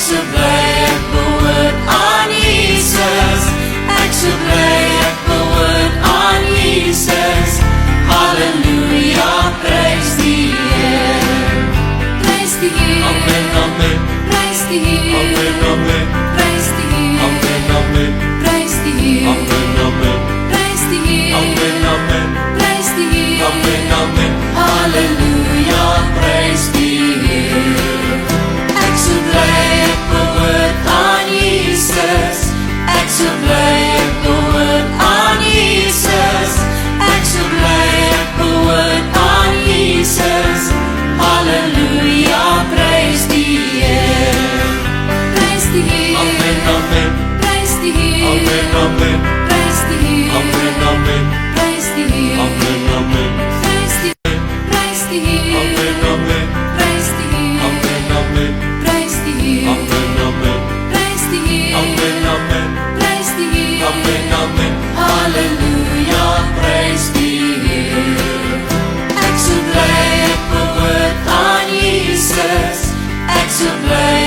so bly ek behoort aan Jesus. Ek so bly ek behoort aan Jesus. Halleluja, prys die Heer. Prys die Heer. Amen, amen. Prys die Heer. Amen, amen. Prys die Heer. Amen, amen. Prys die Heer. Amen, amen. Prys die Heer. Amen, amen. Prys die Heer. Amen, amen. Halleluja, prys die Heer. Ek so bly ek behoort aan Jesus. Ek so bly ek behoort aan Jesus. Ek so bly ek behoort aan Jesus. Halleluja, prys die Heer. Prys die Heer. Amen, amen. Prys die Heer. Amen, amen. Prys die Heer. Amen, amen. Prys die Heer. Amen, amen. Prys die Heer. Prys die Heer. Amen, amen. Prys die Heer. Amen, amen. Prys die Heer. Amen, amen. Prys die Heer. Amen, amen. Prys die Heer. Amen, amen. Halleluja, prys die Heer. Ek so bly ek behoort aan Jesus. Ek so bly